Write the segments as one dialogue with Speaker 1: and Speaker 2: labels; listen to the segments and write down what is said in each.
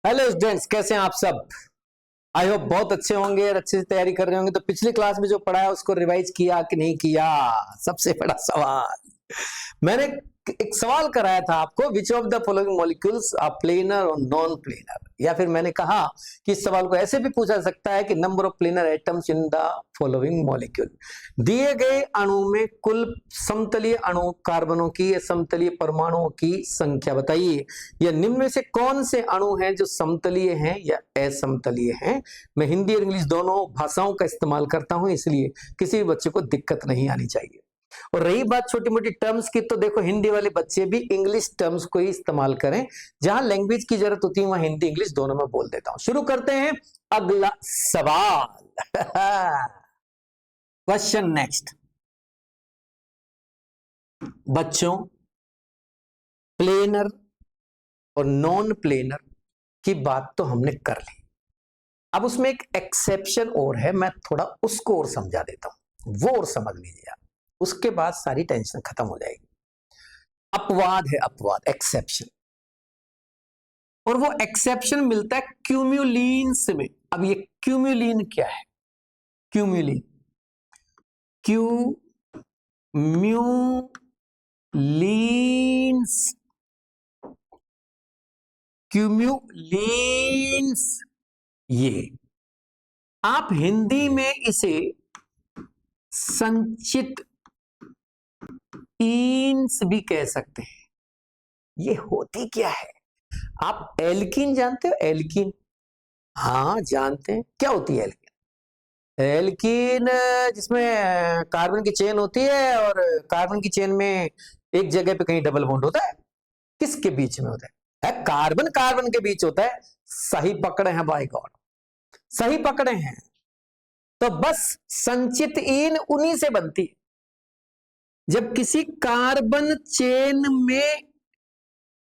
Speaker 1: Hello students, कैसे हैं आप सब। आई होप बहुत अच्छे होंगे और अच्छे से तैयारी कर रहे होंगे। तो पिछली क्लास में जो पढ़ा है उसको रिवाइज किया कि नहीं किया, सबसे बड़ा सवाल। मैंने एक सवाल कराया था आपको, which of the following molecules are planar और नॉन प्लेनर। या फिर मैंने कहा कि इस सवाल को ऐसे भी पूछा जा सकता है कि number of planar atoms in the following molecule. दिए गए अणु में कुल समतलीय अणु कार्बनों की या समतलीय परमाणुओं की संख्या बताइए। या निम्न में से कौन से अणु हैं जो समतलीय हैं या असमतलीय हैं। मैं हिंदी और इंग्लिश दोनों भाषाओं का इस्तेमाल करता हूं, इसलिए किसी भी बच्चे को दिक्कत नहीं आनी चाहिए। और रही बात छोटी मोटी टर्म्स की, तो देखो हिंदी वाले बच्चे भी इंग्लिश टर्म्स को ही इस्तेमाल करें। जहां लैंग्वेज की जरूरत होती है वहां हिंदी इंग्लिश दोनों में बोल देता हूं। शुरू करते हैं अगला सवाल। Question next. बच्चों, प्लेनर और नॉन प्लेनर की बात तो हमने कर ली। अब उसमें एक एक्सेप्शन और है, मैं थोड़ा उसको और समझा देता हूं, वो और समझ लीजिए आप। उसके बाद सारी टेंशन खत्म हो जाएगी। अपवाद है, अपवाद, एक्सेप्शन। और वो एक्सेप्शन मिलता है क्यूम्यूलिन्स में। अब ये क्यूम्यूलिन क्या है? क्यूम्यूलिन, क्यूम्यूलिन्स, क्यूम्यूलिन्स। ये आप हिंदी में इसे संचित ईन्स भी कह सकते हैं। ये होती क्या है? आप एल्कीन जानते हो? एल्कीन, हाँ जानते हैं। क्या होती है एल्कीन? एल्कीन जिसमें कार्बन की चेन होती है और कार्बन की चेन में एक जगह पे कहीं डबल बॉन्ड होता है। किसके बीच में होता है? कार्बन कार्बन के बीच होता है। सही पकड़े हैं बाय गॉड, सही पकड़े हैं। तो बस संचित ईन उन्हीं से बनती है। जब किसी कार्बन चेन में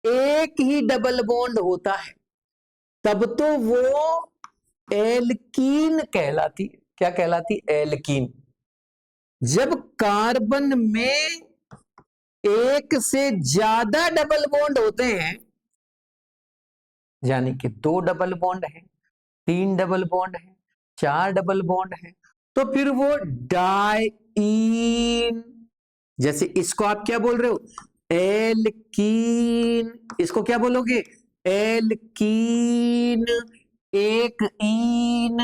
Speaker 1: एक ही डबल बॉन्ड होता है तब तो वो एल्कीन कहलाती है। क्या कहलाती? एल्कीन। जब कार्बन में एक से ज्यादा डबल बॉन्ड होते हैं, यानी कि 2 डबल बॉन्ड है, 3 डबल बॉन्ड है, 4 डबल बॉन्ड है, तो फिर वो डाईन। जैसे इसको आप क्या बोल रहे हो? एल्कीन। इसको क्या बोलोगे? एल्कीन। एक ईन,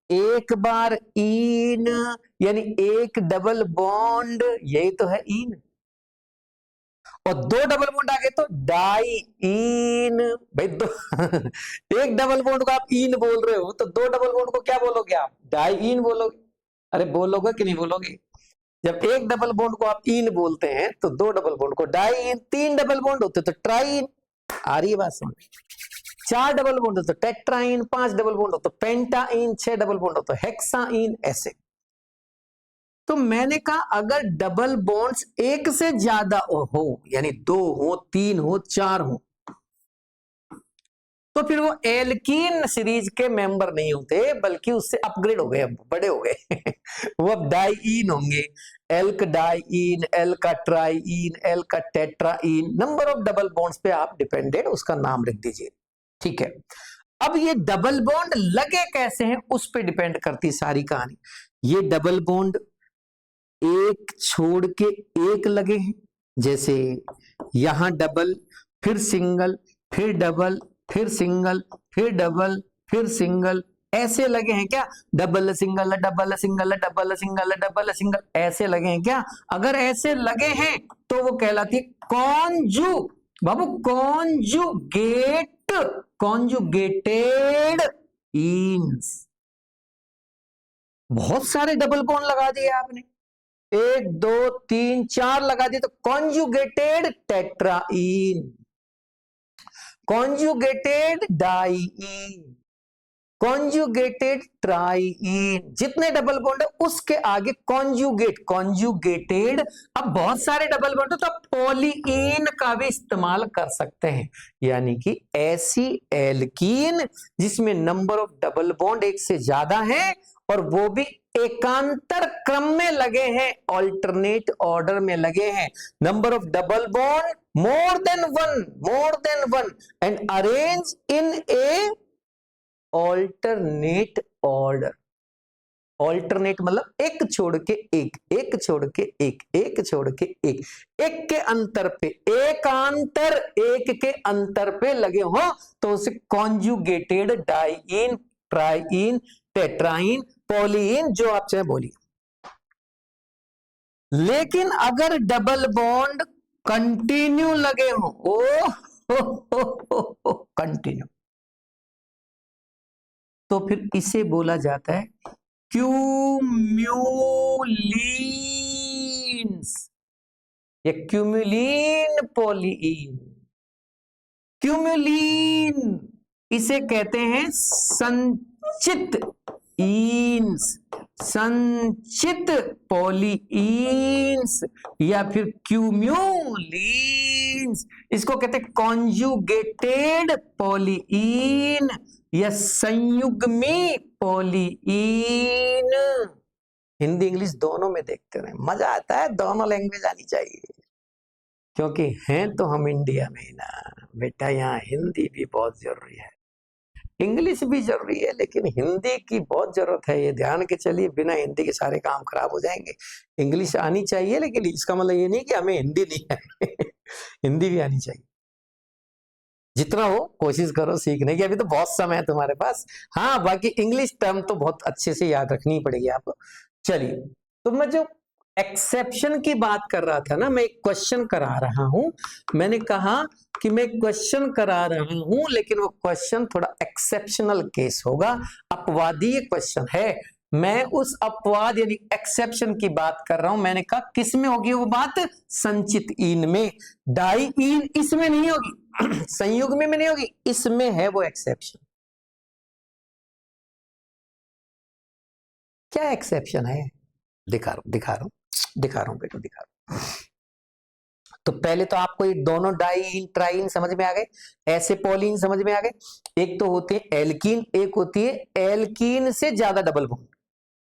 Speaker 1: एक बार ईन, यानी एक डबल बॉन्ड, यही तो है ईन। और 2 डबल बॉन्ड आ गए तो डाईन। भाई दो एक डबल बॉन्ड को आप ईन बोल रहे हो तो 2 डबल बॉन्ड को क्या बोलोगे आप? डाईन बोलोगे। अरे बोलोगे कि नहीं बोलोगे? जब एक डबल बॉन्ड को आप ईन बोलते हैं तो 2 डबल बॉन्ड को डाईन, 3 डबल बॉन्ड होते तो ट्राइन। आ रही है बात समझ? 4 डबल बॉन्ड हो तो टेट्राइन, 5 डबल बॉन्ड हो तो पेंटाइन, 6 डबल बॉन्ड हो तो हेक्साइन। ऐसे तो मैंने कहा अगर डबल बॉन्ड्स एक से ज्यादा हो, यानी 2 हो, 3 हो, 4 हो, तो फिर वो एल्कीन सीरीज के मेंबर नहीं होते, बल्कि उससे अपग्रेड हो गए, अब बड़े हो गए। वो अब डाईन होंगे। एल्क डाईन, एल का ट्राईन, एल का टेट्राइन। नंबर ऑफ डबल बॉन्ड्स पे आप डिपेंडेंट उसका नाम लिख दीजिए। ठीक है। अब ये डबल बॉन्ड लगे कैसे हैं उस पे डिपेंड करती सारी कहानी। ये डबल बॉन्ड एक छोड़ के एक लगे हैं, जैसे यहां डबल, फिर सिंगल, फिर डबल, फिर सिंगल, फिर डबल, फिर सिंगल, ऐसे लगे हैं क्या? Double single double single double single double single, ऐसे लगे हैं क्या? अगर ऐसे लगे हैं तो वो कहलाती है कॉन्जू, बाबू कॉन्जुगेट, कॉन्जुगेटेड ईन्स। बहुत सारे डबल बॉन्ड लगा दिए आपने, 1 2 3 4 लगा दिए तो conjugated टेट्राइन, conjugated diyne, conjugated triene. जितने डबल बॉन्ड है उसके आगे कॉन्जुगेट, कॉन्जुगेटेड। अब बहुत सारे डबल बॉन्ड है तो पॉलीइन का भी इस्तेमाल कर सकते हैं, यानी कि ऐसी एल्कीन जिसमें नंबर ऑफ डबल बॉन्ड एक से ज्यादा है और वो भी एकांतर क्रम में लगे हैं, ऑल्टरनेट ऑर्डर में लगे हैं। Number of double bond more than one and arrange in A alternate order. Alternate मतलब एक छोड़ के एक, एक छोड़ के एक, एक छोड़ के एक के अंतर पे, एकांतर एक के अंतर पे लगे हो तो उसे कॉन्जुगेटेड डाइईन, ट्राइईन, टेट्राईन, पॉलीईन जो आप चाहे बोलिए। लेकिन अगर डबल बॉन्ड कंटिन्यू लगे हो, कंटिन्यू, तो फिर इसे बोला जाता है क्यूम्यूलिन्स या क्यूम्यूलिन पॉलीईन। क्यूम्यूलिन इसे कहते हैं संचित ईन्स, संचित पॉलीईन्स या फिर क्यूम्यूलिन्स। इसको कहते हैं कॉन्जुगेटेड पॉलीईन या संयुग्मी पॉलीईन। हिंदी इंग्लिश दोनों में देखते रहे, मजा आता है, दोनों लैंग्वेज आनी चाहिए, क्योंकि हैं तो हम इंडिया में ही ना बेटा, यहाँ हिंदी भी बहुत जरूरी है, इंग्लिश भी जरूरी है, लेकिन हिंदी की बहुत जरूरत है। ये ध्यान के चलिए, बिना हिंदी के सारे काम खराब हो जाएंगे। इंग्लिश आनी चाहिए, लेकिन इसका मतलब ये नहीं कि हमें हिंदी नहीं है हिंदी भी आनी चाहिए। जितना हो कोशिश करो सीखने की, अभी तो बहुत समय है तुम्हारे पास। हाँ, बाकी इंग्लिश टर्म तो बहुत अच्छे से याद रखनी पड़ेगी आपको। चलिए, तो मैं जो एक्सेप्शन की बात कर रहा था ना, मैं एक क्वेश्चन करा रहा हूं। मैंने कहा कि मैं क्वेश्चन करा रहा हूं, लेकिन वो क्वेश्चन थोड़ा एक्सेप्शनल केस होगा, अपवादीय क्वेश्चन है। मैं उस अपवाद यानी एक्सेप्शन की बात कर रहा हूं। मैंने कहा किस में होगी वो बात? संचित ईन में। डाइईन इसमें नहीं होगी संयुग्मी में नहीं होगी, इसमें है वो एक्सेप्शन। क्या एक्सेप्शन है? दिखा रहा हूं बेटा, दिखा रहा हूं। तो पहले तो आपको ये दोनों डाइईन ट्राइईन समझ में आ गए, ऐसे पॉलीन समझ में आ गए। एक तो होते हैं एल्कीन, एक होती है एल्कीन से ज्यादा डबल बॉन्ड।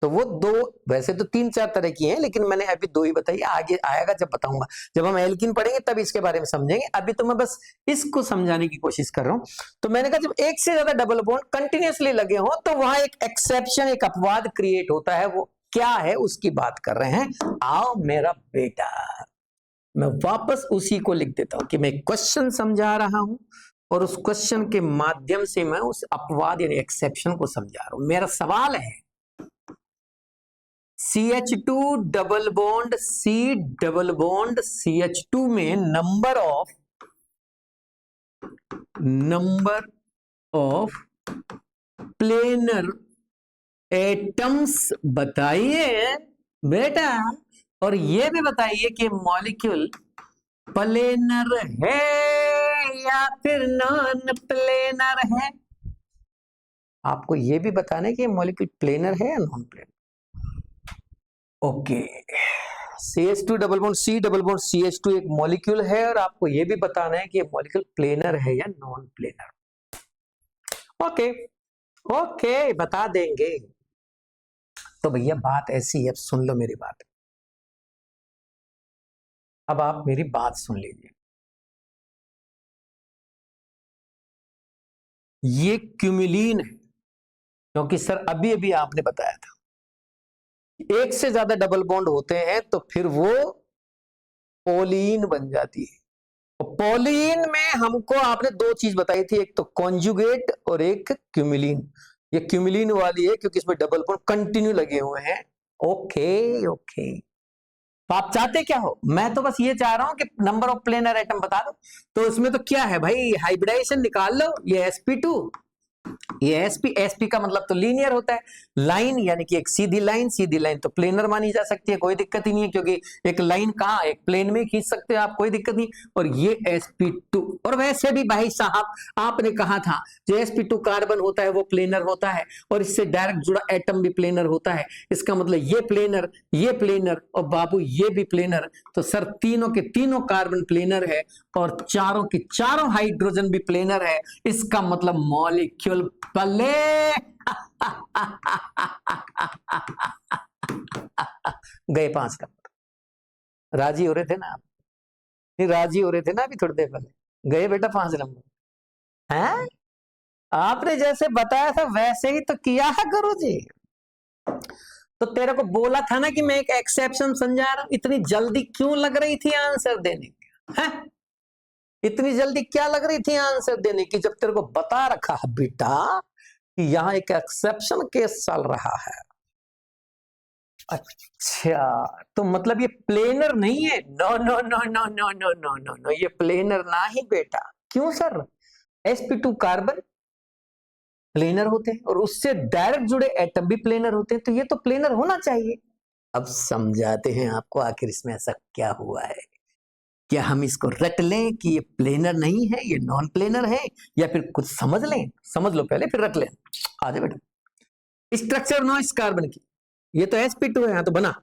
Speaker 1: तो वो दो, वैसे तो 3-4 तरह की हैं, लेकिन मैंने अभी 2 ही बताई, आगे आएगा जब बताऊंगा। जब हम एल्कीन पढ़ेंगे तब इसके बारे में समझेंगे, अभी तो मैं बस इसको समझाने की कोशिश कर रहा हूं। तो मैंने कहा जब एक से ज्यादा डबल बॉन्ड कंटिन्यूअसली लगे हो तो वहां एक एक्सेप्शन, एक अपवाद क्रिएट होता है। वो क्या है उसकी बात कर रहे हैं। आओ मेरा बेटा, मैं वापस उसी को लिख देता हूं कि मैं क्वेश्चन समझा रहा हूं और उस क्वेश्चन के माध्यम से मैं उस अपवाद यानी एक्सेप्शन को समझा रहा हूं। मेरा सवाल है CH2 double bond C double bond CH2 में नंबर ऑफ प्लेनर एटम्स बताइए बेटा, और ये भी बताइए कि मॉलिक्यूल प्लेनर है या फिर नॉन प्लेनर है। आपको ये भी बताना है कि मॉलिक्यूल प्लेनर है या non planar. Okay, CH2 double bond C double bond CH2 एक मॉलिक्यूल है, और आपको ये भी बताना है कि ये मॉलिक्यूल प्लेनर है या नॉन प्लेनर। ओके, बता देंगे। तो भैया बात ऐसी है, अब सुन लो मेरी बात। अब आप मेरी बात सुन लीजिए। ये क्यूमिलीन है, क्योंकि सर अभी अभी आपने बताया था एक से ज्यादा डबल बॉन्ड होते हैं तो फिर वो पॉलीन बन जाती है। और पॉलीन में हमको आपने 2 चीज बताई थी, एक तो कॉन्जुगेट और एक क्यूमिलीन। ये क्यूमिलीन वाली है क्योंकि इसमें डबल बॉन्ड कंटिन्यू लगे हुए हैं। ओके, तो आप चाहते क्या हो? मैं तो बस ये चाह रहा हूं कि नंबर ऑफ प्लेनर एटम बता दो। तो इसमें तो क्या है भाई, हाइब्रिडाइजेशन निकाल लो। ये sp2, ये sp का मतलब तो लीनियर होता है। लाइन यानी कि एक सीधी लाइन तो प्लेनर मानी जा सकती है, कोई दिक्कत ही नहीं है, क्योंकि एक लाइन कहाँ एक प्लेन में खींच सकते हो आप, कोई दिक्कत नहीं। और ये sp2, और वैसे भी भाई साहब आपने कहा था जो sp2 कार्बन होता है वो प्लेनर होता है, और इससे डायरेक्ट जुड़ा एटम भी प्लेनर होता है। इसका मतलब ये प्लेनर और बाबू ये भी प्लेनर। तो सर तीनों के तीनों कार्बन प्लेनर है और चारों के चारों हाइड्रोजन भी प्लेनर है। इसका मतलब मॉलिक्यूल प्लेन गए 5 नंबर। राजी हो रहे थे ना आप? नहीं, राजी हो रहे थे ना अभी थोड़ी देर पहले? गए बेटा 5 नंबर। हैं? आपने जैसे बताया था वैसे ही तो किया है गुरुजी। तो तेरे को बोला था ना कि मैं एक एक्सेप्शन समझा रहा हूं। इतनी जल्दी क्यों लग रही थी आंसर देने की? हैं? इतनी जल्दी क्या लग रही थी आंसर देने की, जब तेरे को बता रखा है बेटा कि यहां एक एक्सेप्शन केस चल रहा है। अच्छा, तो मतलब ये प्लेनर नहीं है? No no no no no no no no no, ये प्लेनर ना ही बेटा। क्यों सर? sp2 कार्बन प्लेनर होते हैं और उससे डायरेक्ट जुड़े एटम भी प्लेनर होते हैं, तो ये तो प्लेनर होना चाहिए। अब समझाते हैं आपको आखिर इसमें ऐसा क्या हुआ है। क्या हम इसको रट लें कि ये प्लेनर नहीं है, ये नॉन प्लेनर है, या फिर कुछ समझ लें? समझ लो पहले फिर रट लें। आ जाए बेटा। स्ट्रक्चर नो इस कार्बन की, ये तो sp2 है, यहां तो बना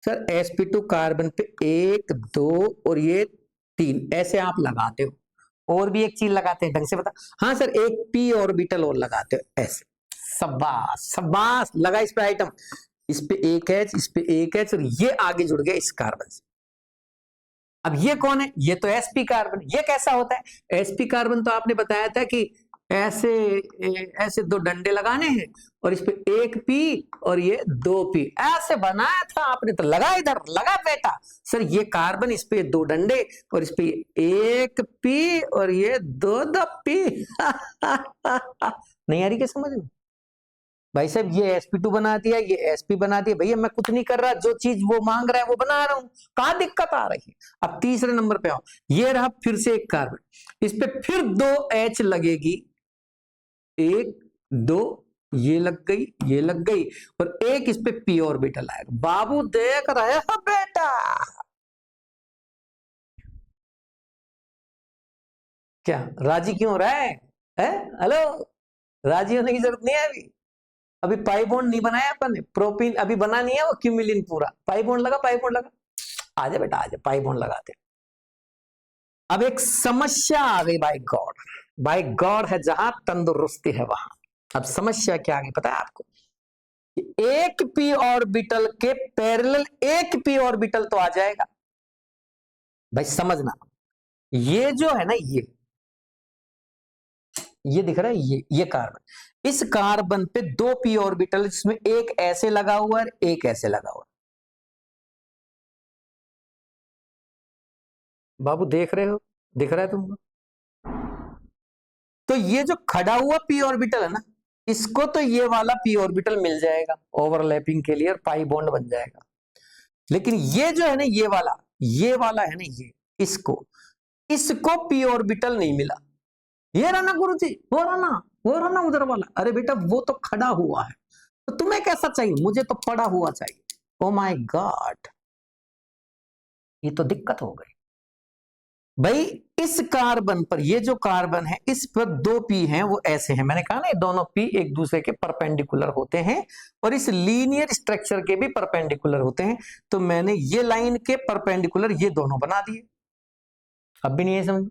Speaker 1: सर sp2 कार्बन पे 1 2 और ये 3 ऐसे आप लगाते हो। और भी एक चीज लगाते हैं, ढंग से बता। हाँ सर, एक p ऑर्बिटल और लगाते हो ऐसे। शाबाश शाबाश, लगा इस पे आइटम, इस पे एक H, इस पे एक H, और ये आगे जुड़ गया इस कार्बन से। अब ये कौन है? ये तो sp कार्बन। ये कैसा होता है sp कार्बन? तो आपने बताया था कि ऐसे ऐसे 2 डंडे लगाने हैं और इस पे एक p और ये 2p, ऐसे बनाया था आपने। तो लगा, इधर लगा बेटा। सर ये कार्बन, इस पे 2 डंडे और इस पे एक p और ये 2 p। नहीं आ रही क्या समझ में? भाई साहब ये sp2 बना दिया, ये sp बना दिया। भैया मैं कुछ नहीं कर रहा, जो चीज वो मांग रहा है वो बना रहा हूं। कहां दिक्कत आ रही है? अब तीसरे नंबर पे आओ। ये रहा फिर से एक कार्बन, इस पे फिर 2 H लगेगी, 1 2, ये लग गई, ये लग गई, और एक इस पे p ऑर्बिटल आएगा। बाबू देख रहे हो बेटा? क्या राजी क्यों हो रहा है? हेलो, राजी होने की जरूरत नहीं है अभी। अभी पाई बॉन्ड नहीं बनाया अपन ने, प्रोपीन अभी बना नहीं है, वो क्यूमिलिन पूरा। पाई बॉन्ड लगा, पाई बॉन्ड लगा। आजा बेटा आजा, पाई बॉन्ड लगाते। अब एक समस्या आ गई, बाय गॉड। बाय गॉड है जहां तंदुरुस्ती है वहां। अब समस्या क्या आ गई पता है आपको? एक पी ऑर्बिटल के पैरेलल एक पी ऑर्बिटल तो आ जाएगा। भाई समझना, ये जो है ना, ये दिख रहा है, ये कार्बन, इस कार्बन पे 2 पी ऑर्बिटल, जिसमें एक ऐसे लगा हुआ है, एक ऐसे लगा हुआ है। बाबू देख रहे हो? दिख रहा है तुमको? तो ये जो खड़ा हुआ पी ऑर्बिटल है ना, इसको तो ये वाला पी ऑर्बिटल मिल जाएगा ओवरलैपिंग के लिए, और पाई बॉन्ड बन जाएगा। लेकिन ये जो है ना, ये वाला है ना, इसको इसको पी ऑर्बिटल नहीं मिला। ये रहा ना गुरुजी, वो रहा ना, वो रहा ना उधर वाला। अरे बेटा वो तो खड़ा हुआ है, तो तुम्हें कैसा चाहिए? मुझे तो पड़ा हुआ चाहिए। ओ माय गॉड, ये तो दिक्कत हो गई भाई। इस कार्बन पर, ये जो कार्बन है इस पर 2 पी हैं, वो ऐसे हैं। मैंने कहा ना, ये दोनों पी एक दूसरे के परपेंडिकुलर होते हैं और इस लीनियर स्ट्रक्चर के भी परपेंडिकुलर होते हैं। तो मैंने ये लाइन के परपेंडिकुलर ये दोनों बना दिए। अब भी नहीं है समझ?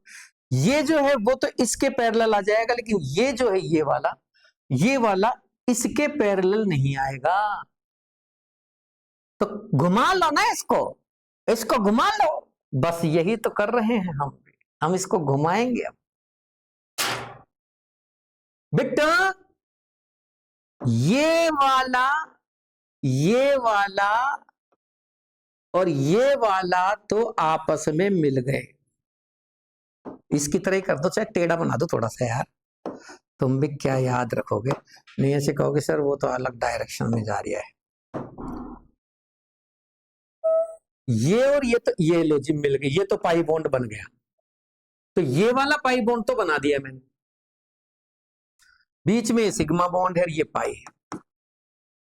Speaker 1: ये जो है वो तो इसके पैरेलल आ जाएगा, लेकिन ये जो है ये वाला इसके पैरेलल नहीं आएगा। तो घुमा लो ना इसको, इसको घुमा लो। बस यही तो कर रहे हैं हम इसको घुमाएंगे अब बेटा। ये वाला और ये वाला तो आपस में मिल गए। इसकी तरह ही कर दो, चाहे टेढ़ा बना दो थोड़ा सा यार। तुम भी क्या याद रखोगे? नहीं ऐसे कहोगे सर वो तो अलग डायरेक्शन में जा रही है। ये और ये तो, ये लो जी मिल गई, ये तो पाई बॉन्ड बन गया। तो ये वाला पाई बॉन्ड तो बना दिया मैंने, बीच में सिग्मा बॉन्ड है, ये पाई है।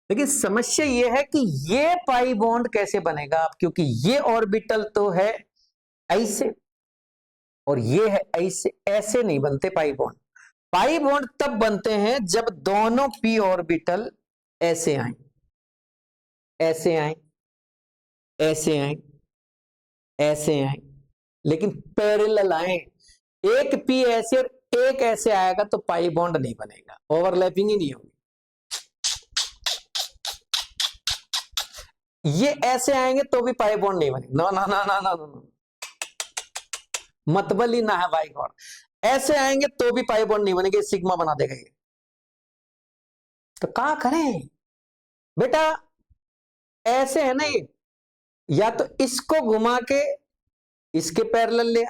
Speaker 1: लेकिन समस्या ये है कि ये पाई बॉन्ड कैसे बनेगा अब, क्योंकि ये ऑर्बिटल तो है ऐसे और ये है ऐसे। ऐसे नहीं बनते पाई बॉन्ड। पाई बॉन्ड तब बनते हैं जब दोनों पी ऑर्बिटल ऐसे आए, ऐसे आए, ऐसे आए, ऐसे आए, लेकिन पैरेलल आए। एक पी ऐसे और एक ऐसे आएगा तो पाई बॉन्ड नहीं बनेगा, ओवरलैपिंग ही नहीं होगी। ये ऐसे आएंगे तो भी पाई बॉन्ड नहीं बनेगा। ना ना ना ना ना ना, मतबली ना है भाई गॉड। ऐसे आएंगे तो भी पाई बॉन्ड नहीं बनेगा, सिग्मा बना देगा ये। तो क्या करें बेटा, ऐसे है ना ये, या तो इसको घुमा के इसके पैरेलल ले,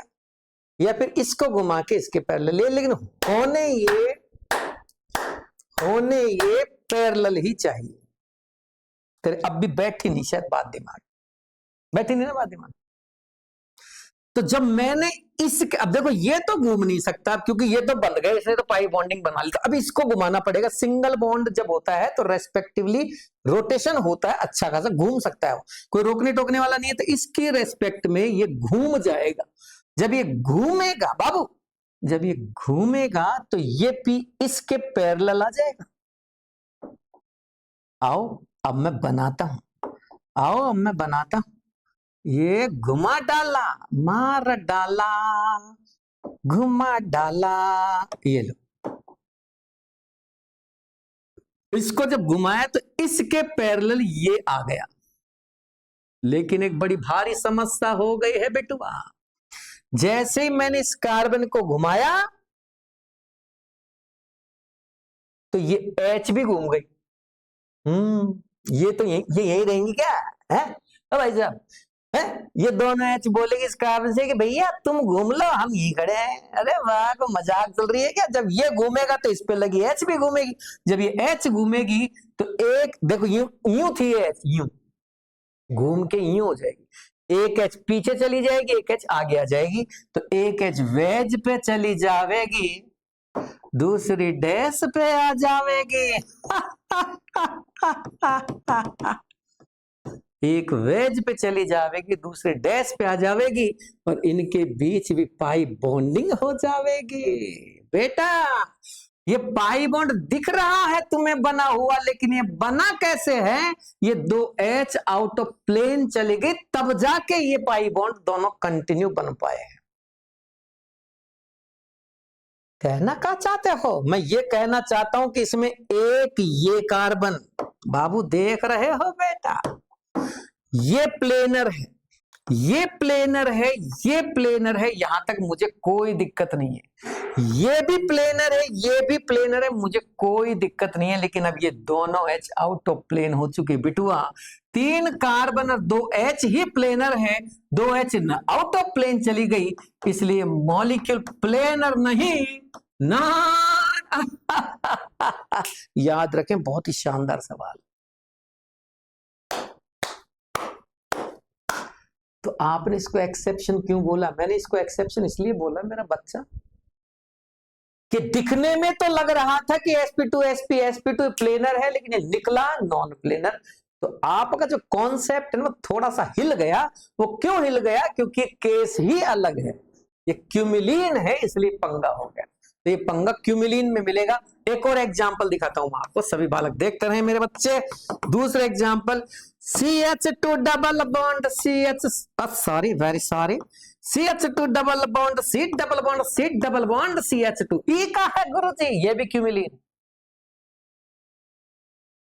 Speaker 1: या फिर इसको घुमा के इसके पैरेलल ले, लेकिन होने ये पैरेलल ही चाहिए। तेरे अब भी बैठी नहीं शायद बात दिमाग, बैठी नहीं ना बात दिमाग। तो जब मैंने अब देखो ये तो घूम नहीं सकता क्योंकि ये तो बंद गए, इसने तो पाई बॉन्डिंग बना ली। तो अब इसको घुमाना पड़ेगा। सिंगल बॉन्ड जब होता है तो रेस्पेक्टिवली रोटेशन होता है, अच्छा खासा घूम सकता है वो, कोई रोकने टोकने वाला नहीं है। तो इसके रेस्पेक्ट में ये घूम जाएगा। जब ये घूमेगा बाबू, जब ये घूमेगा तो ये पी इसके पैरेलल आ जाएगा। आओ अब मैं बनाता हूं, आओ अब मैं बनाता हूं। ये घुमा डाला, मार डाला, घुमा डाला, ये लो। इसको जब घुमाया तो इसके पैरेलल ये आ गया। लेकिन एक बड़ी भारी समस्या हो गई है बेटुआ। जैसे ही मैंने इस कार्बन को घुमाया तो ये H भी घूम गई। ये तो यही रहेंगी क्या है भाई साहब? ये दोनों H बोलेगी इस कार्बन से कि भैया तुम घूम लो, हम यही खड़े हैं। अरे वाह, को मजाक चल रही है क्या? जब ये घूमेगा तो इस पे लगी H भी घूमेगी। जब ये H घूमेगी तो एक देखो यूं थी H, यूं घूम के यूं हो जाएगी। एक H पीछे चली जाएगी, एक H आगे आ जाएगी। तो एक H वेज पे चली जाएगी, दूसरी डैश पे आ जाएगी। एक वेज पे चली जाएगी, दूसरे डैश पे आ जाएगी, और इनके बीच भी पाई बॉन्डिंग हो जाएगी। बेटा ये पाई बॉन्ड दिख रहा है तुम्हें बना हुआ, लेकिन ये बना कैसे है? ये दो H आउट ऑफ प्लेन चली गई, तब जाके ये पाई बॉन्ड दोनों कंटिन्यू बन पाए हैं। कहना क्या चाहते हो? मैं ये कहना चाहता हूं कि इसमें एक ये कार्बन, बाबू देख रहे हो बेटा, ये प्लेनर है, ये प्लेनर है, ये प्लेनर है, यहां तक मुझे कोई दिक्कत नहीं है। ये भी प्लेनर है, ये भी प्लेनर है, मुझे कोई दिक्कत नहीं है। लेकिन अब ये दोनों H आउट ऑफ प्लेन हो चुके बिटुआ। 3 कार्बन और 2 H ही प्लेनर है, 2 H आउट ऑफ प्लेन चली गई, इसलिए मॉलिक्यूल प्लेनर नहीं ना। याद रखें, बहुत ही शानदार सवाल। तो आपने इसको एक्सेप्शन क्यों बोला? मैंने इसको एक्सेप्शन इसलिए बोला मेरा बच्चा कि दिखने में तो लग रहा था कि sp2 sp2 प्लेनर है, लेकिन ये निकला नॉन प्लेनर। तो आपका जो कॉन्सेप्ट है ना थोड़ा सा हिल गया। वो क्यों हिल गया? क्योंकि केस ही अलग है, ये क्यूमिलीन है, इसलिए पंगा हो गया। तो ये पंगा क्यूमिलीन में मिलेगा। एक और एग्जांपल दिखाता हूं आपको, सभी बालक देखते रहे मेरे बच्चे। दूसरा example, CH2 double bond CH, sorry very sorry, CH2 double bond C double bond C double bond CH2, ई का है गुरुजी, ये भी क्यूमिलीन।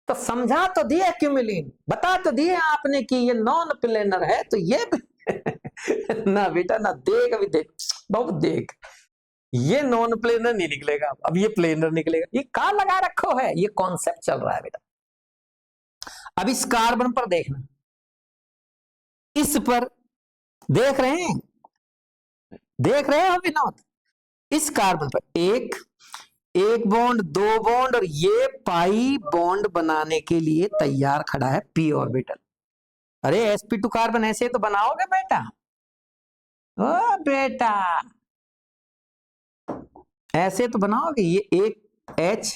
Speaker 1: तो समझा तो दिया क्यूमिलीन, बता तो दिए आपने कि ये नॉन प्लेनर है, तो ये भी ना बेटा ना, देख अभी देख बहुत देख, ये नॉन प्लेनर नहीं निकलेगा, अब ये प्लेनर निकलेगा। ये कहां लगा रखो है? ये कॉन्सेप्ट चल रहा है बेटा। अब इस कार्बन पर देखना, इस पर देख रहे हैं, देख रहे हो विनोद? इस कार्बन पर एक बॉन्ड, 2 बॉन्ड, और ये पाई बॉन्ड बनाने के लिए तैयार खड़ा है p ऑर्बिटल। अरे sp2 कार्बन ऐसे तो बनाओगे बेटा? ओ बेटा ऐसे तो बनाओगे। ये एक H,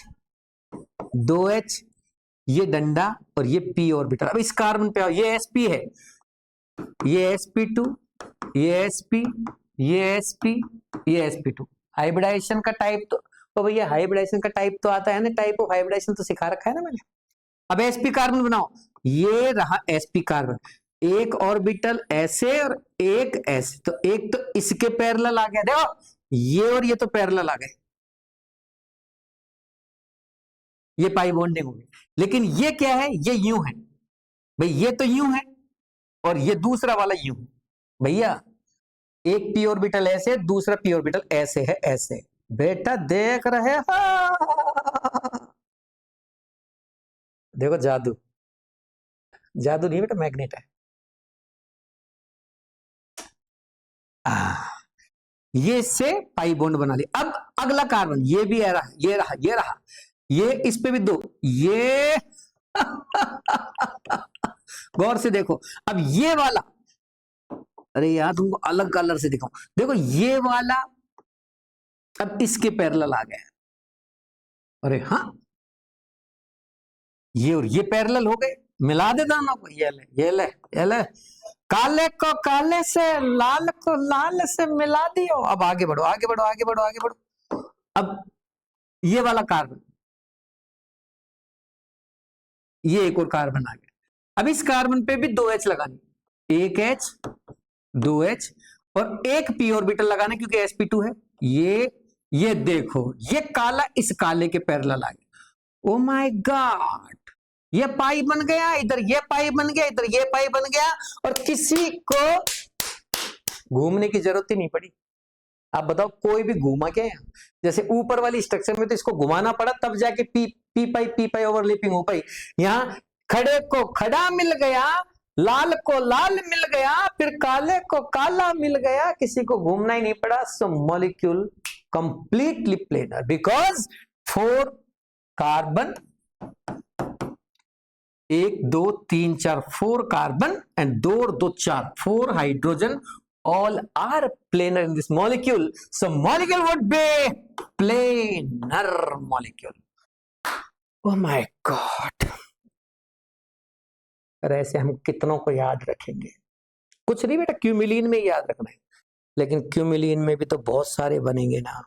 Speaker 1: 2 H, ये डंडा, और ये p ऑर्बिटल। अब इस कार्बन पे आओ, ये sp है, ये sp2, ये sp, ये sp, ये sp2। हाइब्रिडाइजेशन का टाइप तो भैया हाइब्रिडाइजेशन का टाइप तो आता है ना, टाइप ऑफ हाइब्रिडाइजेशन तो सिखा रखा है ना मैंने। अब sp कार्बन बनाओ, ये रहा sp कार्बन, एक ऑर्बिटल ऐसे और एक ऐसे, तो एक तो इसके पैरेलल आ गया, देखो ये और ये तो पैरेलल आ गए, ये पाई बॉन्डिंग हो गई। लेकिन ये क्या है? ये यूं है, भाई ये तो यूं है और ये दूसरा वाला यूं। भैया एक पी ऑर्बिटल ऐसे है, दूसरा पी ऑर्बिटल ऐसे है, ऐसे। बेटा देख रहे हो, देखो जादू, जादू नहीं बेटा, मैग्नेट है। ये इससे पाई बॉन्ड बना लिया। अब अगला कार्बन, ये भी रहा, ये रहा, ये रहा, ये इस पे भी दो, ये गौर से देखो। अब ये वाला, अरे यार तुमको अलग कलर से दिखाऊं, देखो ये वाला अब इसके पैरेलल आ गया। अरे हाँ, ये और ये पैरेलल हो गए, मिला दे दोनों को, ये ले, ये ले, ये ले, काले को काले से, लाल को लाल से मिला दियो। अब आगे बढ़ो, आगे बढ़ो, आगे बढ़ो, आगे बढ़ो। अब ये वाला कार्बन, ये एक और कार्बन आ गया। अब इस कार्बन पे भी 2 H लगानी, एक H, 2 H और एक p ऑर्बिटल लगाना, क्योंकि sp2 है। ये देखो, ये काला इस काले के पैरेलल आ गया। ओ माय गॉड, ये पाई बन गया, इधर ये पाई बन गया, इधर ये पाई बन गया, और किसी को घूमने की जरूरत ही नहीं पड़ी। आप बताओ कोई भी घूमा क्या है? जैसे ऊपर वाली स्ट्रक्चर में तो इसको घुमाना पड़ा, तब जाके पी पाई ओवरलैपिंग हो पाई। यहाँ खड़े को खड़ा मिल गया, लाल को लाल मिल गया, फिर काले को काला मिल गया, किसी को घूमना ही नहीं पड़ा। So molecule completely planar, because 4 carbon, 1 2 3 4 4 carbon and 2 और 2 4 4 hydrogen, all are planar in this molecule. So molecule would be planar molecule. Oh my God. अरे ऐसे हम कितनों को याद रखेंगे? कुछ नहीं बेटा, क्यूमिलीन में याद रखना है, लेकिन क्यूमिलीन में भी तो बहुत सारे बनेंगे ना।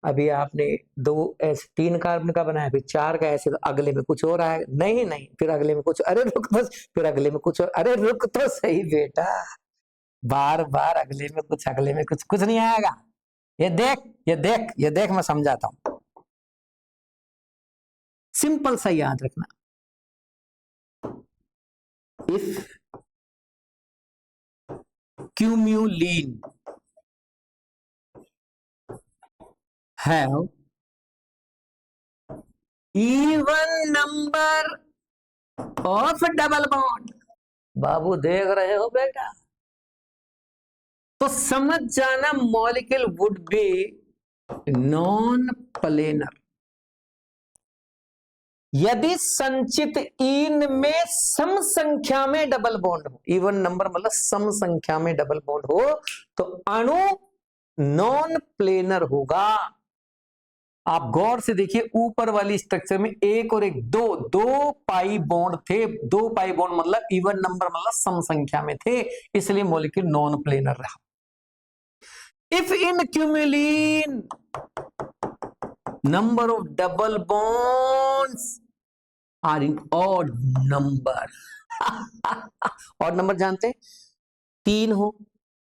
Speaker 1: अभी आपने 2 ऐसे 3 कार्बन का बनाया, फिर 4 का, ऐसे तो अगले में कुछ और आएगा। नहीं, फिर अगले में कुछ, अरे रुक बस, फिर अगले में कुछ और, अरे रुक तो सही बेटा, बार बार अगले में कुछ, अगले में कुछ, कुछ नहीं आएगा। ये देख, ये देख, ये देख, मैं समझाता हूं, सिंपल सा याद रखना। If cumulene have even number of double bond, बाबू देख रहे हो बेटा, तो समझ जाना molecule would be non planar. यदि संचित इन में सम संख्या में डबल बॉन्ड हो, इवन नंबर मतलब सम संख्या में डबल बॉन्ड हो, तो अणु नॉन प्लेनर होगा। आप गौर से देखिए, ऊपर वाली स्ट्रक्चर में 1 और 1 2 पाई बॉन्ड थे। 2 पाई बॉन्ड मतलब इवन नंबर मतलब सम संख्या में थे, इसलिए मॉलिक्यूल नॉन प्लेनर रहा। If in cumulene number of double bonds are in odd number, odd number जानते हैं? 3 हो,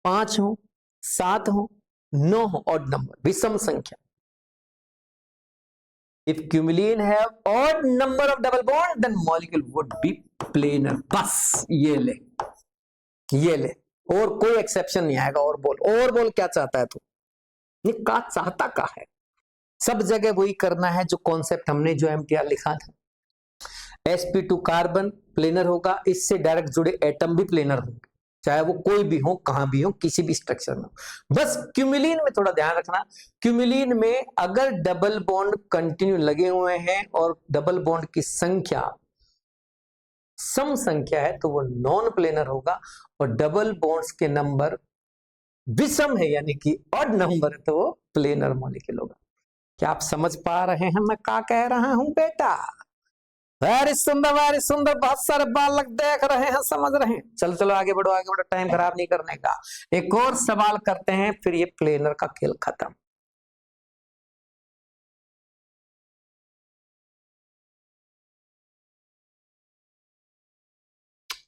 Speaker 1: 5 हो, 7 हो, 9 हो, odd number, विषम संख्या। If cumulene have odd number of double bond, then molecule would be planar. बस ये ले, ये ले, और कोई एक्सेप्शन नहीं आएगा। और बोल क्या चाहता है तू? ये का चाहता का है? सब जगह वही करना है जो कॉन्सेप्ट हमने जो एमटीआर लिखा था। sp2 कार्बन प्लेनर होगा, इससे डायरेक्ट जुड़े एटम भी प्लेनर होंगे, चाहे वो कोई भी हो, कहां भी हो, किसी भी स्ट्रक्चर में। बस क्यूमिलीन में थोड़ा ध्यान रखना, क्यूमिलीन में अगर डबल बॉन्ड कंटिन्यू लगे हुए हैं और डबल बॉन्ड की संख्या सम संख्या है, तो वो नॉन प्लेनर होगा। और डबल बॉन्ड्स के नंबर विषम है, यानी कि ऑड नंबर है, तो वो प्लेनर मॉलिक्यूल होगा। क्या आप समझ पा रहे हैं मैं क्या कह रहा हूं बेटा? वेरी सुंदर, वेरी सुंदर, बहुत सारे बालक देख रहे हैं, समझ रहे हैं। चलो चलो आगे बढ़ो, आगे बढ़ो, टाइम खराब नहीं करने का। एक और सवाल करते हैं, फिर ये प्लेनर का खेल खत्म।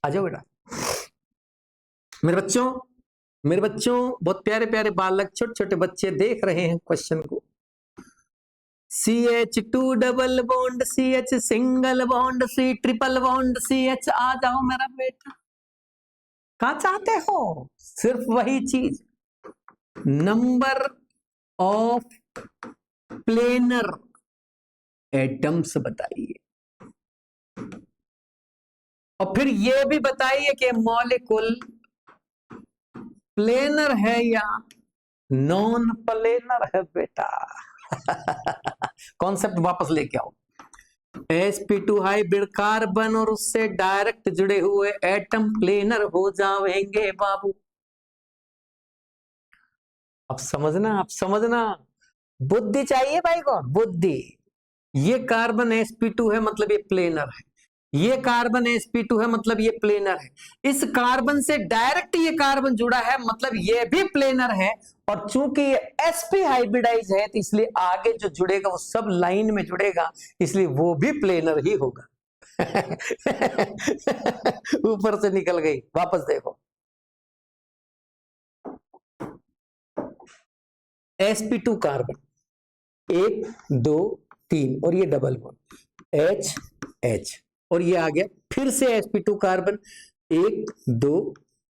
Speaker 1: आ जाओ बेटा। मेरे बच्चों बहुत प्यारे प्यारे बालक, छोटे छोटे बच्चे देख रहे हैं क्वेश्चन को। CH2 double bond CH single bond C triple bond CH। आ जाओ मेरा बेटा, कहा चाहते हो? सिर्फ वही चीज, नंबर ऑफ प्लेनर एटम्स बताइए, और फिर ये भी बताइए कि मॉलिक्यूल प्लेनर है या नॉन प्लेनर है बेटा। कॉन्सेप्ट वापस लेके आओ। sp2 हाइब्रिड कार्बन और उससे डायरेक्ट जुड़े हुए एटम प्लेनर हो जाएंगे बाबू। अब समझना, अब समझना, बुद्धि चाहिए भाई को, बुद्धि। ये कार्बन sp2 है मतलब ये प्लेनर है, ये कार्बन sp2 है मतलब ये प्लेनर है, इस कार्बन से डायरेक्ट ये कार्बन जुड़ा है मतलब ये भी प्लेनर है, और चूंकि ये sp हाइब्रिडाइज है तो इसलिए आगे जो जुड़ेगा वो सब लाइन में जुड़ेगा, इसलिए वो भी प्लेनर ही होगा। ऊपर से निकल गई, वापस देखो। sp2 कार्बन 1 2 3 और ये डबल बॉन्ड H H, और ये आ गया फिर से sp2 कार्बन 1 2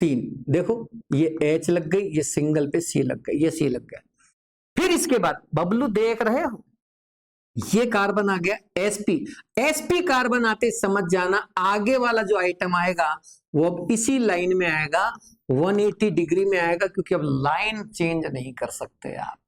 Speaker 1: 3, देखो ये H लग गई, ये सिंगल पे C लग गई, ये C लग गया। फिर इसके बाद बबलू देख रहे हो, ये कार्बन आ गया sp कार्बन आते समझ जाना आगे वाला जो आइटम आएगा वो अब इसी लाइन में आएगा, 180 डिग्री में आएगा, क्योंकि अब लाइन चेंज नहीं कर सकते आप,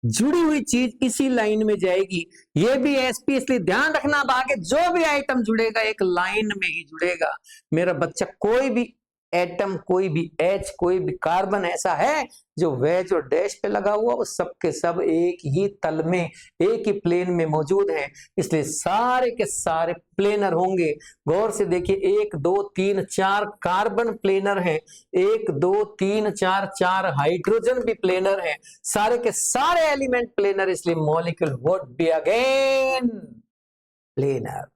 Speaker 1: जुड़ी हुई चीज इसी लाइन में जाएगी। ये भी sp, इसलिए ध्यान रखना अब आगे जो भी आइटम जुड़ेगा एक लाइन में ही जुड़ेगा मेरा बच्चा। कोई भी एटम, कोई भी H, कोई भी कार्बन ऐसा है जो वेज और डैश पे लगा हुआ, वो सब के सब एक ही तल में, एक ही प्लेन में मौजूद है, इसलिए सारे के सारे प्लेनर होंगे। गौर से देखिए 1 2 3 4 कार्बन प्लेनर है, 1 2 3 4 4 हाइड्रोजन भी प्लेनर है, सारे के सारे एलिमेंट प्लेनर, इसलिए molecule would be again planar.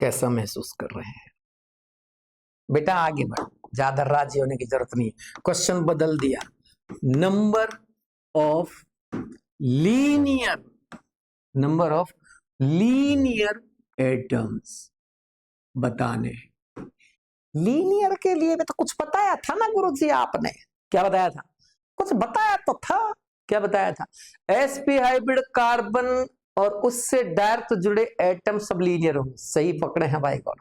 Speaker 1: कैसा महसूस कर रहे हैं बेटा? आगे बढ़, ज्यादा राजी होने की जरूरत नहीं है। क्वेश्चन बदल दिया, नंबर ऑफ लीनियर एटम्स बताने। लीनियर के लिए भी तो कुछ बताया था ना गुरुजी आपने, क्या बताया था? कुछ बताया तो था, क्या बताया था? sp हाइब्रिड कार्बन और उससे डायरेक्ट जुड़े एटम सब लीनियर होंगे, सही पकड़े हैं भाई गौर।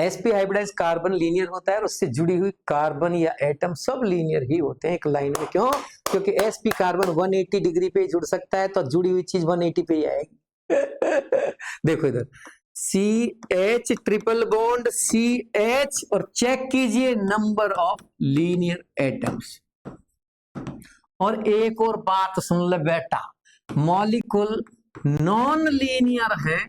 Speaker 1: sp हाइब्रिडाइज कार्बन लीनियर होता है और उससे जुड़ी हुई कार्बन या एटम सब लीनियर ही होते हैं एक लाइन में। क्यों? क्योंकि sp कार्बन 180 डिग्री पे जुड़ सकता है, तो जुड़ी हुई चीज 180 पे ही आएगी। देखो इधर CH ट्रिपल बॉन्ड CH, और चेक कीजिए नंबर ऑफ लीनियर एटम्स। और एक और बात सुन ले बेटा, मॉलिक्यूल नॉन लीनियर है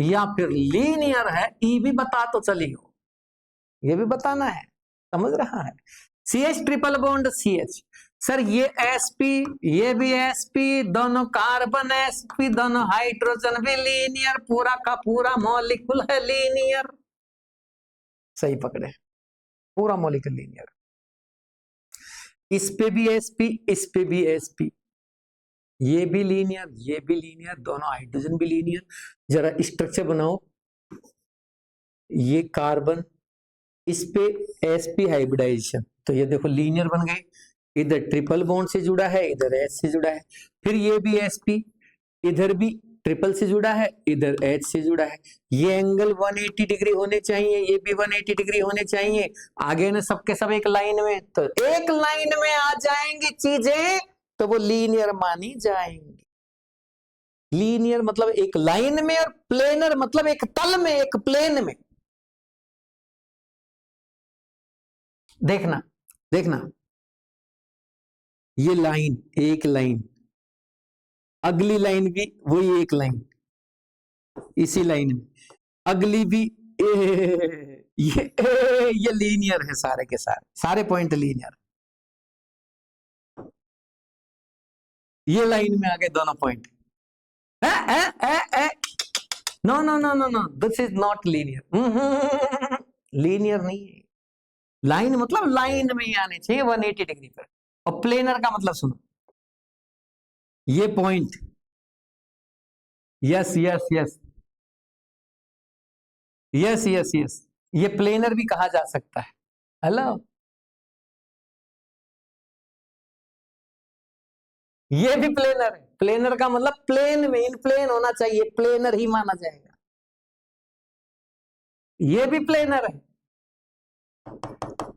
Speaker 1: या फिर लीनियर है, ये भी बता तो चली हो, ये भी बताना है, समझ रहा है? CH triple bond CH, sir ये sp, ये भी sp, दोनों कार्बन sp, दोनों हाइड्रोजन भी लीनियर, पूरा का पूरा मॉलिक्यूल है लीनियर। सही पकड़े, पूरा मॉलिक्यूल लीनियर। इस पे भी sp, इस पे भी sp, ये भी लीनियर, ये भी लीनियर, दोनों हाइड्रोजन भी लीनियर। जरा स्ट्रक्चर बनाओ, ये कार्बन, इस पे sp हाइब्रिडाइजेशन, तो ये देखो लीनियर बन गए, इधर ट्रिपल बॉन्ड से जुड़ा है, इधर H से जुड़ा है। फिर ये भी sp, इधर भी ट्रिपल से जुड़ा है, इधर H से जुड़ा है। ये एंगल 180 डिग्री होने चाहिए, ये भी 180 डिग्री होने चाहिए। आगे ना सबके सब एक लाइन में, तो एक लाइन में आ जाएंगी चीजें तो वो लीनियर मानी जाएंगी। लीनियर मतलब एक लाइन में, और प्लेनर मतलब एक तल में, एक प्लेन में। देखना देखना, ये लाइन, एक लाइन, अगली लाइन भी वही एक लाइन, इसी लाइन में अगली भी ये लीनियर है, सारे के सारे पॉइंट लीनियर। ये लाइन में आ गए दोनों point. No no no no no, this is not linear, linear नहीं है। लाइन मतलब लाइन में ही आने चाहिए 180 डिग्री पर। और प्लेनर का मतलब सुनो, ये point, yes yes yes yes yes yes, ये प्लेनर भी कहा जा सकता है। हेलो, ये भी प्लेनर है। प्लेनर का मतलब प्लेन में, इन प्लेन होना चाहिए, प्लेनर ही माना जाएगा। ये भी प्लेनर है।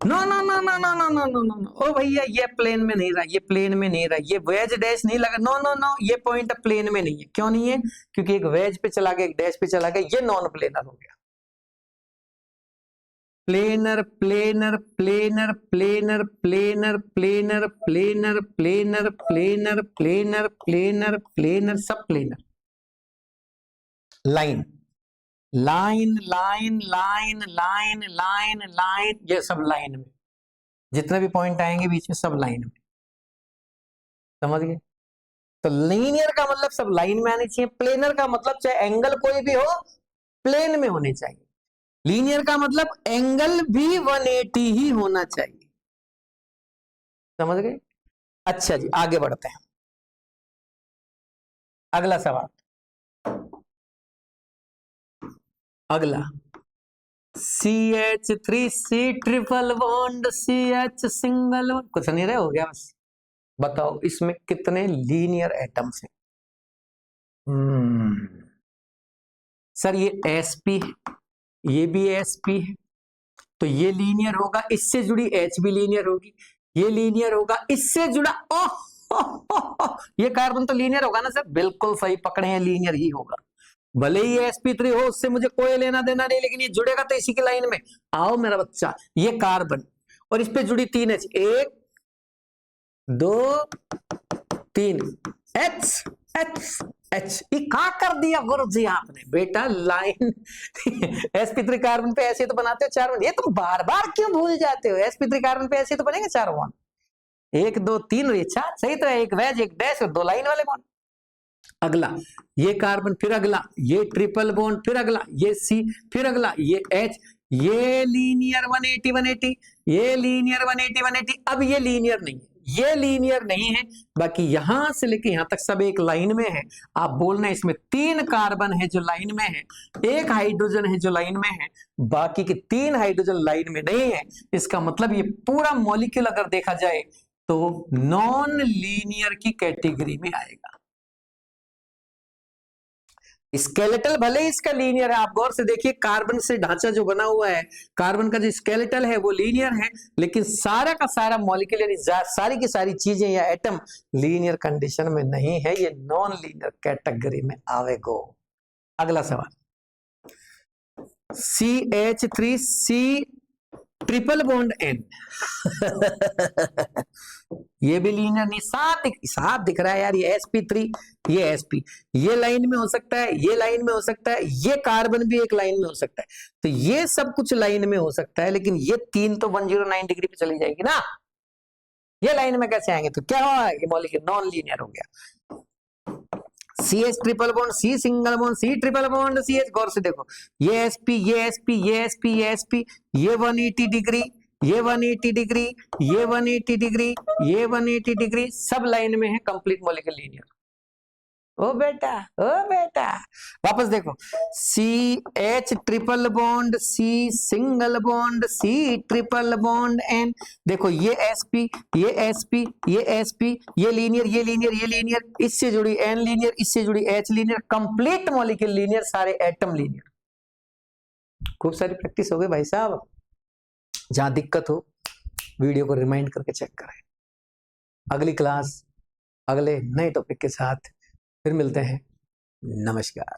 Speaker 1: No no no no no no no no no, ओ भैया ये प्लेन में नहीं रहा, ये प्लेन में नहीं रहा, ये वेज डैश नहीं लगा, नो नो नो, ये पॉइंट प्लेन में नहीं है। क्यों नहीं है? क्योंकि एक वेज पे चला गया, एक डैश पे चला गया, ये नॉन प्लेनर हो गया। Planar planar planar planar planar planar planar planar planar planar planar planar, सब planar. Line line line line line line line, ये सब लाइन में, जितने भी पॉइंट आएंगे बीच में सब लाइन में। समझ गए? तो लीनियर का मतलब सब लाइन में आने चाहिए, प्लेनर का मतलब चाहे एंगल कोई भी हो प्लेन में होने चाहिए। लीनियर का मतलब एंगल भी 180 ही होना चाहिए। समझ गए? अच्छा जी, आगे बढ़ते हैं। अगला सवाल, अगला CH3C triple bond CH single bond, कुछ नहीं रहे, हो गया बस। बताओ इसमें कितने लीनियर एटम्स हैं? सर ये sp है, ये भी sp है, तो ये लीनियर होगा, इससे जुड़ी H भी लीनियर होगी, ये लीनियर होगा, इससे जुड़ा ये कार्बन तो लीनियर होगा ना सर? बिल्कुल सही पकड़े हैं, लीनियर ही होगा। भले ही sp3 हो, उससे मुझे कोई लेना देना नहीं, लेकिन ये जुड़ेगा तो इसी की लाइन में। आओ मेरा बच्चा, ये कार्बन और इस पे जुड़ी 3 H, 1 2 3 H H H, ये कहा कर दिया गुरु जी आपने बेटा? लाइन sp3 कार्बन पे ऐसे तो बनाते हो 4 बॉन्ड, ये तुम बार बार क्यों भूल जाते हो? sp3 कार्बन पे ऐसे तो बनेंगे 4 बॉन्ड, 1 2 3 और ये 4, सही तरह एक वेज एक डैश और 2 लाइन वाले बॉन्ड। अगला ये कार्बन, फिर अगला ये ट्रिपल बॉन्ड, फिर अगला ये C, फिर अगला ये H, ये लीनियर 180 180, ये लीनियर 180 180। अब ये लीनियर नहीं है, ये लीनियर नहीं है, बाकी यहां से लेके यहां तक सब एक लाइन में है। आप बोलना इसमें 3 कार्बन है जो लाइन में है, 1 हाइड्रोजन है जो लाइन में है, बाकी के 3 हाइड्रोजन लाइन में नहीं है। इसका मतलब ये पूरा मॉलिक्यूल अगर देखा जाए तो नॉन लीनियर की कैटेगरी में आएगा। स्केलेटल भले ही इसका लीनियर है, आप गौर से देखिए, कार्बन से ढांचा जो बना हुआ है, कार्बन का जो स्केलेटल है वो लीनियर है, लेकिन सारा का सारा मॉलिक्यूल, सारी की सारी चीजें या एटम लीनियर कंडीशन में नहीं है, ये नॉन लीनियर कैटेगरी में आवेगो। अगला सवाल, CH3C ट्रिपल बॉन्ड N ये भी लीनियर नहीं, साफ दिख रहा है यार, ये sp3 ये sp, ये लाइन में हो सकता है, ये लाइन में हो सकता है, ये कार्बन भी एक लाइन में हो सकता है, तो ये सब कुछ लाइन में हो सकता है, लेकिन ये 3 तो 109 डिग्री पे चली जाएगी ना, ये लाइन में कैसे आएंगे? तो क्या हुआ कि मॉलिक्यूल नॉन लीनियर हो गया। CH triple bond C single bond C triple bond CH, गौर से देखो, ये sp ये sp ये sp ये sp, ये 180 डिग्री, ये 180 डिग्री, ये 180 डिग्री, ये 180 डिग्री, सब लाइन में है, कंप्लीट मॉलिक्यूल लीनियर। ओ बेटा वापस देखो, CH triple bond C single bond C triple bond N, देखो ये sp ये sp ये sp, ये लीनियर ये लीनियर ये लीनियर, इससे जुड़ी N लीनियर, इससे जुड़ी H linear, complete molecule linear, सारे एटम लीनियर। खूब सारी प्रैक्टिस हो गई भाई साहब। जहां दिक्कत हो वीडियो को रिमाइंड करके चेक करें। अगली क्लास अगले नए टॉपिक के साथ फिर मिलते हैं। नमस्कार।